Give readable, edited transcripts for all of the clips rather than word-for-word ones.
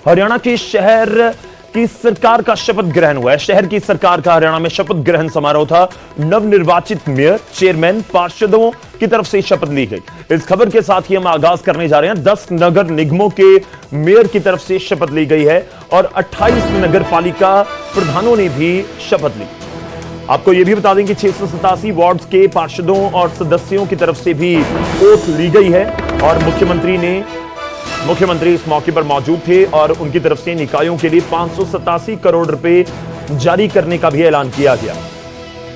हरियाणा के शहर की सरकार का शपथ ग्रहण हुआ है। शहर की सरकार का हरियाणा में शपथ ग्रहण समारोह था। नवनिर्वाचित मेयर, चेयरमैन, पार्षदों की तरफ से शपथ ली गई। इस खबर के साथ ही हम आगाज करने जा रहे हैं। 10 नगर निगमों के मेयर की तरफ से शपथ ली गई है और 28 नगर पालिका प्रधानों ने भी शपथ ली। आपको यह भी बता दें कि 687 वार्ड्स के पार्षदों और सदस्यों की तरफ से भी ओथ ली गई है और मुख्यमंत्री इस मौके पर मौजूद थे और उनकी तरफ से निकायों के लिए 587 करोड़ रुपए जारी करने का भी ऐलान किया गया।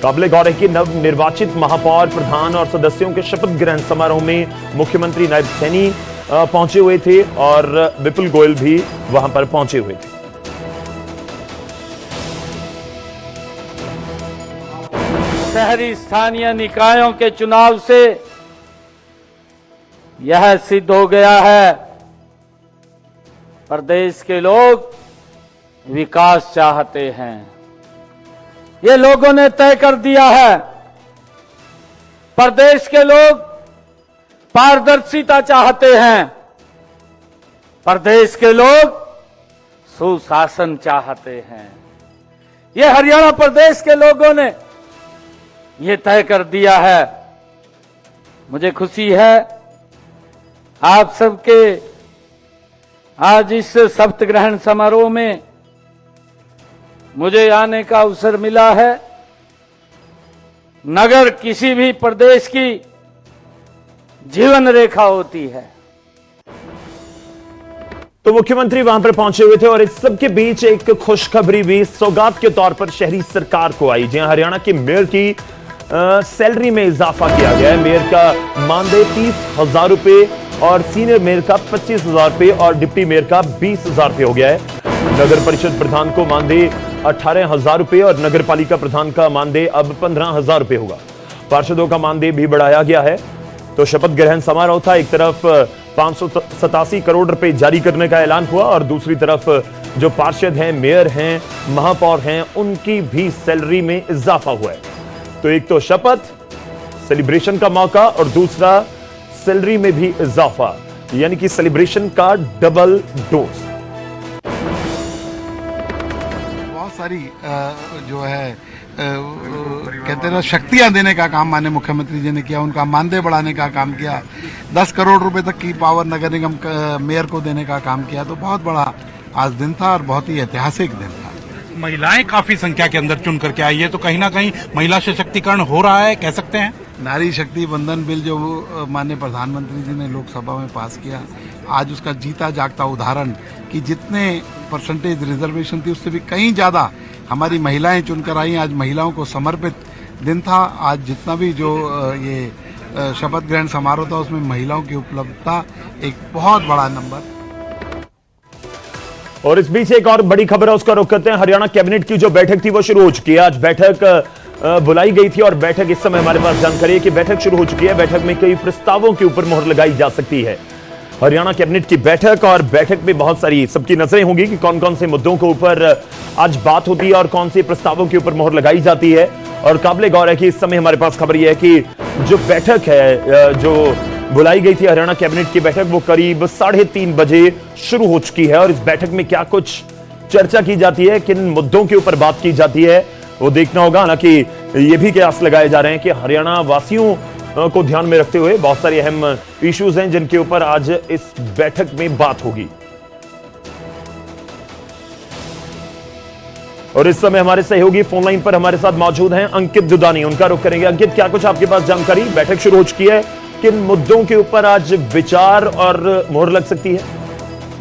काबिले गौर है कि नवनिर्वाचित महापौर, प्रधान और सदस्यों के शपथ ग्रहण समारोह में मुख्यमंत्री नायब सैनी पहुंचे हुए थे और विपुल गोयल भी वहां पर पहुंचे हुए थे। शहरी स्थानीय निकायों के चुनाव से यह सिद्ध हो गया है, प्रदेश के लोग विकास चाहते हैं। ये लोगों ने तय कर दिया है। प्रदेश के लोग पारदर्शिता चाहते हैं। प्रदेश के लोग सुशासन चाहते हैं। ये हरियाणा प्रदेश के लोगों ने ये तय कर दिया है। मुझे खुशी है आप सबके आज इस शपथ ग्रहण समारोह में मुझे आने का अवसर मिला है। नगर किसी भी प्रदेश की जीवन रेखा होती है। तो मुख्यमंत्री वहां पर पहुंचे हुए थे और इस सब के बीच एक खुशखबरी भी सौगात के तौर पर शहरी सरकार को आई। जहां हरियाणा के मेयर की सैलरी में इजाफा किया गया है। मेयर का मानदेय 30,000 रुपए और सीनियर मेयर का 25,000 रुपए और डिप्टी मेयर का 20,000 रुपए हो गया है। नगर परिषद प्रधान को मानदेय 18,000 रुपए और नगर पालिका प्रधान का मानदेय अब 15,000 रुपए होगा। पार्षदों का मानदेय भी बढ़ाया गया है। तो शपथ ग्रहण समारोह था। एक तरफ 587 करोड़ रुपए जारी करने का ऐलान हुआ और दूसरी तरफ जो पार्षद हैं, मेयर हैं, महापौर हैं, उनकी भी सैलरी में इजाफा हुआ है। तो एक तो शपथ, सेलिब्रेशन का मौका और दूसरा सैलरी में भी इजाफा, यानी कि सेलिब्रेशन का डबल डोज। बहुत सारी जो है कहते हैं शक्तियां देने का काम माननीय मुख्यमंत्री जी ने किया। उनका मानदेय बढ़ाने का काम किया। 10 करोड़ रुपए तक की पावर नगर निगम मेयर को देने का काम किया। तो बहुत बड़ा आज दिन था और बहुत ही ऐतिहासिक दिन था। महिलाएं काफी संख्या के अंदर चुन करके आई है, तो कहीं ना कहीं महिला सशक्तिकरण हो रहा है, कह सकते हैं। नारी शक्ति बंधन बिल जो माननीय प्रधानमंत्री जी ने लोकसभा में पास किया, आज उसका जीता जागता उदाहरण कि जितने परसेंटेज रिजर्वेशन थी उससे भी कहीं ज्यादा हमारी महिलाएं चुनकर आई। आज महिलाओं को समर्पित दिन था। आज जितना भी जो ये शपथ ग्रहण समारोह था उसमें महिलाओं की उपलब्धता एक बहुत बड़ा नंबर। और इस बीच एक और बड़ी खबर है, उसका रुख करते हैं। हरियाणा कैबिनेट की जो बैठक थी वो शुरू हो चुकी है। आज बैठक बुलाई गई थी और बैठक इस समय हमारे पास जानकारी है कि बैठक शुरू हो चुकी है। बैठक में कई प्रस्तावों के ऊपर मोहर लगाई जा सकती है। हरियाणा कैबिनेट की बैठक और बैठक में बहुत सारी सबकी नजरें होंगी कि कौन कौन से मुद्दों के ऊपर आज बात होती है और कौन से प्रस्तावों के ऊपर मोहर लगाई जाती है। और काबिले गौर है कि इस समय हमारे पास खबर यह है कि जो बैठक है, जो बुलाई गई थी हरियाणा कैबिनेट की बैठक, वो करीब 3:30 बजे शुरू हो चुकी है। और इस बैठक में क्या कुछ चर्चा की जाती है, किन मुद्दों के ऊपर बात की जाती है, वो देखना होगा। हालांकि ये भी कयास लगाए जा रहे हैं कि हरियाणा वासियों को ध्यान में रखते हुए बहुत सारे अहम इश्यूज हैं जिनके ऊपर आज इस बैठक में बात होगी। और इस समय हमारे सहयोगी फोन लाइन पर हमारे साथ मौजूद हैं अंकित दुदानी। उनका रुख करेंगे। अंकित, क्या कुछ आपके पास जानकारी? बैठक शुरू हो चुकी है, किन मुद्दों के ऊपर आज विचार और मोहर लग सकती है?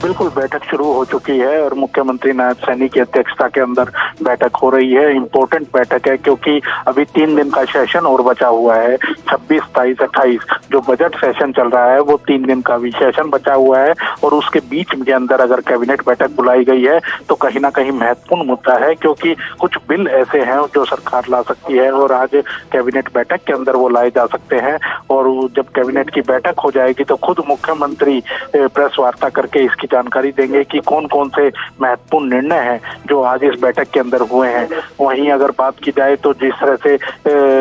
बिल्कुल, बैठक शुरू हो चुकी है और मुख्यमंत्री नायब सैनी की अध्यक्षता के अंदर बैठक हो रही है। इम्पोर्टेंट बैठक है क्योंकि अभी 3 दिन का सेशन और बचा हुआ है। 26, 27, 28 जो बजट सेशन चल रहा है वो 3 दिन का भी सेशन बचा हुआ है और उसके बीच के अंदर अगर कैबिनेट बैठक बुलाई गई है तो कहीं ना कहीं महत्वपूर्ण मुद्दा है क्योंकि कुछ बिल ऐसे हैं जो सरकार ला सकती है और आज कैबिनेट बैठक के अंदर वो लाए जा सकते हैं। और जब कैबिनेट की बैठक हो जाएगी तो खुद मुख्यमंत्री प्रेस वार्ता करके इसकी जानकारी देंगे कि कौन कौन से महत्वपूर्ण निर्णय हैं जो आज इस बैठक के अंदर हुए हैं। वहीं अगर बात की जाए तो जिस तरह से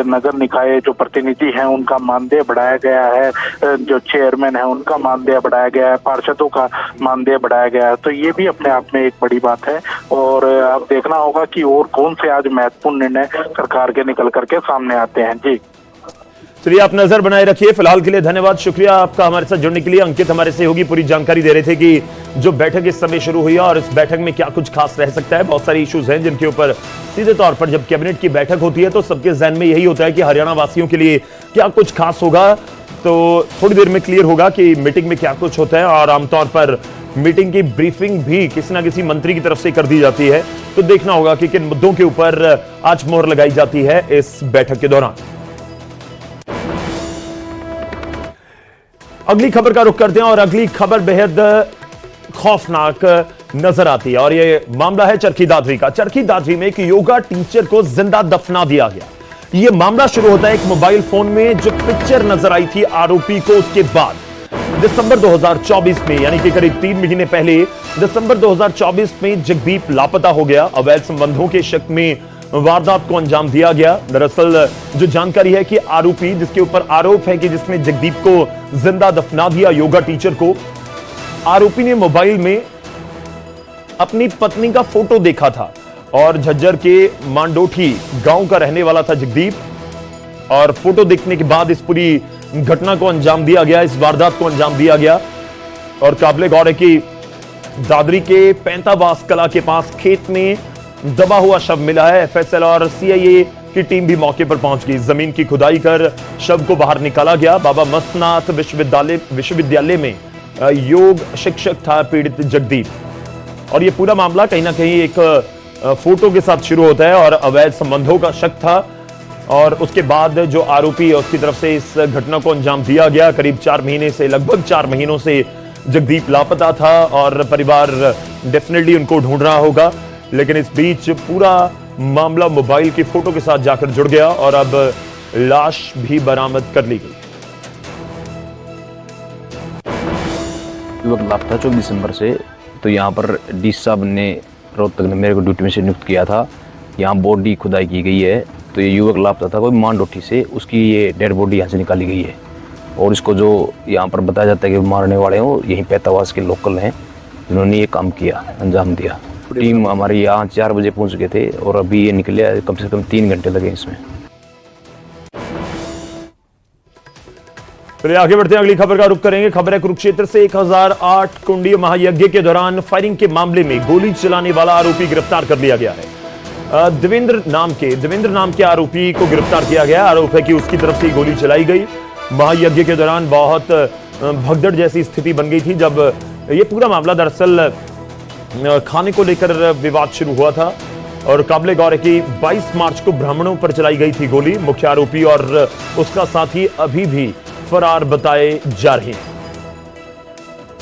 नगर निकाय जो प्रतिनिधि हैं उनका मानदेय बढ़ाया गया है, जो चेयरमैन है उनका मानदेय बढ़ाया गया है, पार्षदों का मानदेय बढ़ाया गया है, तो ये भी अपने आप में एक बड़ी बात है। और अब देखना होगा कि और कौन से आज महत्वपूर्ण निर्णय सरकार के निकल करके सामने आते हैं। जी चलिए, आप नजर बनाए रखिए। फिलहाल के लिए धन्यवाद, शुक्रिया आपका हमारे साथ जुड़ने के लिए। अंकित हमारे सहयोगी पूरी जानकारी दे रहे थे कि जो बैठक इस समय शुरू हुई है और इस बैठक में क्या कुछ खास रह सकता है। बहुत सारे इश्यूज हैं जिनके ऊपर सीधे तौर पर जब कैबिनेट की बैठक होती है तो सबके जहन में यही होता है कि हरियाणा वासियों के लिए क्या कुछ खास होगा। तो थोड़ी देर में क्लियर होगा कि मीटिंग में क्या कुछ होता है, और आमतौर पर मीटिंग की ब्रीफिंग भी किसी ना किसी मंत्री की तरफ से कर दी जाती है। तो देखना होगा कि किन मुद्दों के ऊपर आज मोहर लगाई जाती है इस बैठक के दौरान। अगली खबर का रुख करते हैं और अगली खबर बेहद खौफनाक नजर आती है और ये मामला है चरखी दादरी का। चरखी दादरी में एक योगा टीचर को जिंदा दफना दिया गया। ये मामला शुरू होता है एक मोबाइल फोन में जो पिक्चर नजर आई थी आरोपी को। उसके बाद दिसंबर 2024 में, यानी कि करीब 3 महीने पहले दिसंबर 2024 में जगदीप लापता हो गया। अवैध संबंधों के शक में वारदात को अंजाम दिया गया। दरअसल जो जानकारी है कि आरोपी जिसके ऊपर आरोप है कि जिसने जगदीप को जिंदा दफना दिया, योगा टीचर को, आरोपी ने मोबाइल में अपनी पत्नी का फोटो देखा था और झज्जर के मांडोठी गांव का रहने वाला था जगदीप। और फोटो देखने के बाद इस पूरी घटना को अंजाम दिया गया, इस वारदात को अंजाम दिया गया। और काबिले गौर है कि दादरी के पैंतावास कला के पास खेत में दबा हुआ शव मिला है। एफएसएल और सीआईए की टीम भी मौके पर पहुंच गई। जमीन की खुदाई कर शव को बाहर निकाला गया। बाबा मस्तनाथ विश्वविद्यालय में योग शिक्षक था पीड़ित जगदीप। और यह पूरा मामला कहीं ना कहीं एक फोटो के साथ शुरू होता है और अवैध संबंधों का शक था। और उसके बाद जो आरोपी है उसकी तरफ से इस घटना को अंजाम दिया गया। करीब 4 महीने से, लगभग 4 महीनों से जगदीप लापता था और परिवार डेफिनेटली उनको ढूंढ रहा होगा। लेकिन इस बीच पूरा मामला मोबाइल की फोटो के साथ जाकर जुड़ गया और अब लाश भी बरामद कर ली गई। युवक लापता 24 दिसंबर से। तो यहाँ पर डी साहब ने रोहतक ने मेरे को ड्यूटी में से नियुक्त किया था। यहाँ बॉडी खुदाई की गई है। तो ये युवक लापता था कोई मांडोठी से, उसकी ये डेड बॉडी यहाँ से निकाली गई है। और इसको जो यहाँ पर बताया जाता है कि मारने वाले हो यहीं पैतावास के लोकल हैं जिन्होंने ये काम किया, अंजाम दिया। टीम हमारी यहाँ 4 बजे पहुँच गए थे और अभी ये निकले, कम से कम 3 घंटे लगे इसमें। चलिए आगे बढ़ते हैं, अगली खबर का रुख करेंगे। खबर है कुरुक्षेत्र से। 1008 कुंडीय महायज्ञ के दौरान फायरिंग के मामले में गोली चलाने वाला आरोपी गिरफ्तार कर लिया गया है। देवेंद्र नाम के आरोपी को गिरफ्तार किया गया। आरोप है कि उसकी तरफ से गोली चलाई गई। महायज्ञ के दौरान बहुत भगदड़ जैसी स्थिति बन गई थी जब ये पूरा मामला दरअसल खाने को लेकर विवाद शुरू हुआ था। और काबिले गौर है कि 22 मार्च को ब्राह्मणों पर चलाई गई थी गोली। मुख्य आरोपी और उसका साथी अभी भी फरार बताए जा रहे हैं।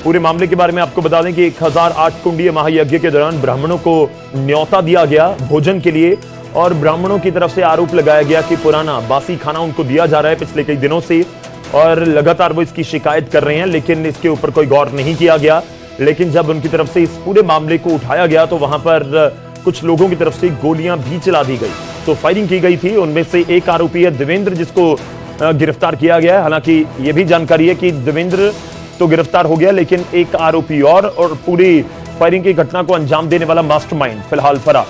पूरे मामले के बारे में आपको बता दें कि 1008 कुंडीय महायज्ञ के दौरान ब्राह्मणों को न्योता दिया गया भोजन के लिए और ब्राह्मणों की तरफ से आरोप लगाया गया कि पुराना बासी खाना उनको दिया जा रहा है पिछले कई दिनों से और लगातार वो इसकी शिकायत कर रहे हैं, लेकिन इसके ऊपर कोई गौर नहीं किया गया। लेकिन जब उनकी तरफ से इस पूरे मामले को उठाया गया तो वहां पर कुछ लोगों की तरफ से गोलियां भी चला दी गई, तो फायरिंग की गई थी। उनमें से एक आरोपी है देवेंद्र, जिसको गिरफ्तार किया गया है। हालांकि यह भी जानकारी है कि देवेंद्र तो गिरफ्तार हो गया, लेकिन एक आरोपी और पूरी फायरिंग की घटना को अंजाम देने वाला मास्टरमाइंड फिलहाल फरार।